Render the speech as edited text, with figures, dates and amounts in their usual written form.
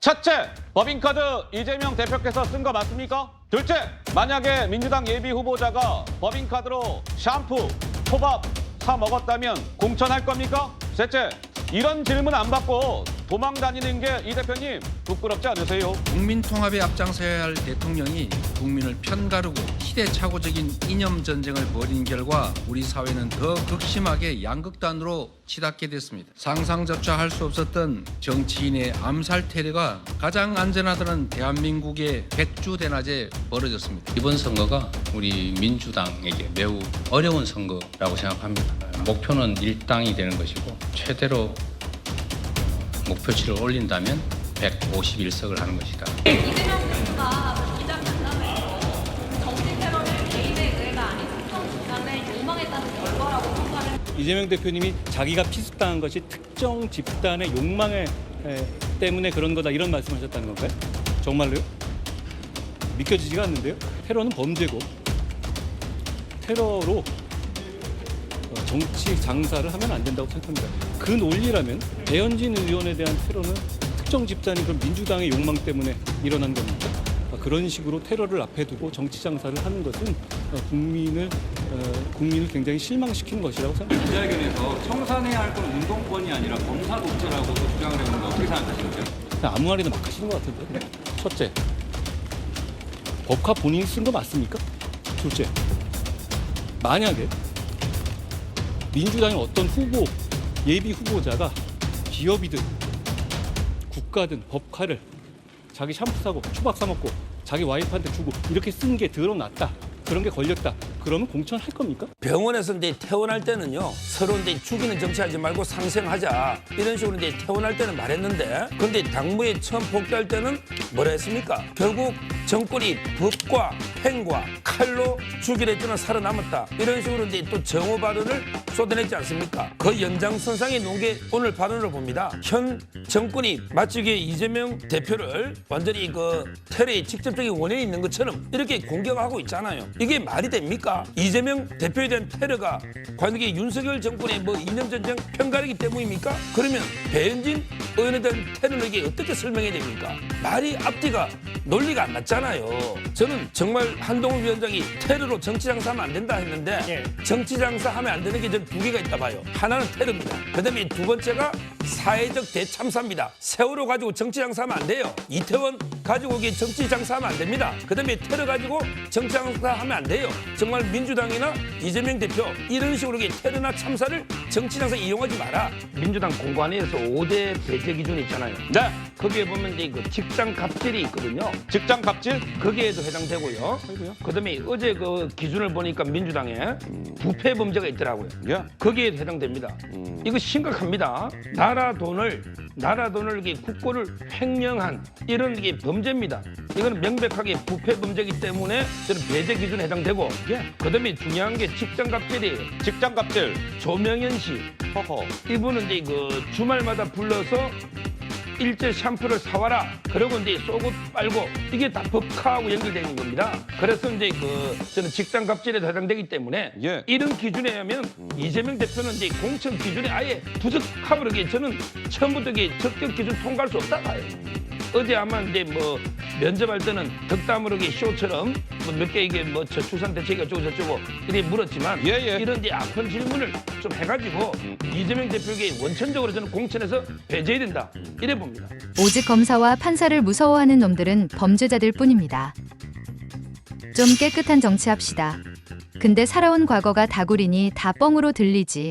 첫째, 법인카드 이재명 대표께서 쓴 거 맞습니까? 둘째, 만약에 민주당 예비 후보자가 법인카드로 샴푸, 초밥 사 먹었다면 공천할 겁니까? 셋째, 이런 질문 안 받고 도망 다니는 게 이 대표님 부끄럽지 않으세요? 국민 통합에 앞장서야 할 대통령이 국민을 편가르고 시대착오적인 이념 전쟁을 벌인 결과 우리 사회는 더 극심하게 양극단으로 치닫게 됐습니다. 상상조차 할 수 없었던 정치인의 암살 테러가 가장 안전하다는 대한민국의 백주대낮에 벌어졌습니다. 이번 선거가 우리 민주당에게 매우 어려운 선거라고 생각합니다. 목표는 일당이 되는 것이고 최대로 목표치를 올린다면 151석을 하는 것이다. 이재명 대표가 기자간담회에서 정치 테러를 개인의 의뢰가 아닌 특정 집단에 욕망했다는 결과라고 평가를. 이재명 대표님이 자기가 피습당한 것이 특정 집단의 욕망 때문에 그런 거다 이런 말씀하셨다는 건가요? 정말로요? 믿겨지지가 않는데요. 테러는 범죄고 테러로 정치 장사를 하면 안 된다고 생각합니다. 그 논리라면 배현진 의원에 대한 테러는 특정 집단이 그럼 민주당의 욕망 때문에 일어난 겁니까? 그런 식으로 테러를 앞에 두고 정치 장사를 하는 것은 국민을 굉장히 실망시키는 것이라고 생각합니다. 기자회견에서 청산해야 할 건 운동권이 아니라 검사 독재라고 주장을 했는데 어떻게 생각하십니까? 그냥 아무 말이나 막 하시는 것 같은데. 첫째, 법카 본인이 쓴 거 맞습니까? 둘째, 만약에 민주당의 어떤 후보, 예비 후보자가 기업이든 국가든 법카를 자기 샴푸 사고 초밥 사 먹고 자기 와이프한테 주고 이렇게 쓴 게 드러났다. 그런 게 걸렸다. 그러면 공천할 겁니까? 병원에서 이제 퇴원할 때는요 서로 이제 죽이는 정치하지 말고 상생하자 이런 식으로 이제 퇴원할 때는 말했는데 근데 당무에 처음 복귀할 때는 뭐라 했습니까? 결국 정권이 법과 팽과 칼로 죽이려 했더니 살아남았다 이런 식으로 이제 또 정오 발언을 쏟아냈지 않습니까? 그 연장선상에 놓은 게 오늘 발언을 봅니다. 현 정권이 마치 이재명 대표를 완전히 그 테러의 직접적인 원인이 있는 것처럼 이렇게 공격하고 있잖아요. 이게 말이 됩니까? 이재명 대표에 대한 테러가 과연 이게 윤석열 정권의 뭐 이념 전쟁 편가르기 때문입니까? 그러면 배현진 의원에 대한 테러를 이게 어떻게 설명해야 됩니까? 말이 앞뒤가 논리가 안 맞잖아요. 저는 정말 한동훈 위원장이 테러로 정치 장사하면 안 된다 했는데 정치 장사하면 안 되는 게 저는 두 개가 있다 봐요. 하나는 테러입니다. 그다음에 두 번째가 사회적 대참사입니다. 세월호 가지고 정치 장사하면 안 돼요. 이태원 가지고 이게 정치 장사하면 안 됩니다. 그다음에 테러 가지고 정치 장사하면 안 돼요. 정말 민주당이나 이재명 대표 이런 식으로 테러나 참사를 정치 장사 이용하지 마라. 민주당 공관위에서 5대 배제 기준이 있잖아요. 네, 거기에 보면 이제 그 직장 갑질이 있거든요. 직장 갑질? 거기에도 해당되고요. 그다음에 어제 그 기준을 보니까 민주당에 부패 범죄가 있더라고요. 예. 거기에도 해당됩니다. 이거 심각합니다. 나라 돈을 이렇게 국고를 횡령한 이런 게 범죄입니다. 이거는 명백하게 부패 범죄이기 때문에 저는 배제 기준에 해당되고 그다음에 중요한 게 직장 갑질이에요. 직장 갑질. 조명현 씨 허허. 이분은 이제 그 주말마다 불러서 일제 샴푸를 사와라. 그러고 이제 쏘고 빨고 이게 다 법카하고 연결되는 겁니다. 그래서 이제 저는 직장 갑질에 해당되기 때문에 예. 이런 기준에 의하면 이재명 대표는 이제 공천 기준에 아예 부적합으로 저는 처음부터 적격 기준 통과할 수 없다 봐요. 어제 아마 이제 뭐 면접할 때는 덕담으로 쇼처럼 몇 개 이게 뭐 저출산 대책이 어쩌고 저쩌고 이렇게 물었지만 예. 이런 이제 아픈 질문을 좀 해가지고 이재명 대표에게 원천적으로 저는 공천에서 배제해야 된다 이래 봅니다. 오직 검사와 판사를 무서워하는 놈들은 범죄자들 뿐입니다. 좀 깨끗한 정치합시다. 근데 살아온 과거가 다구리니 다 뻥으로 들리지.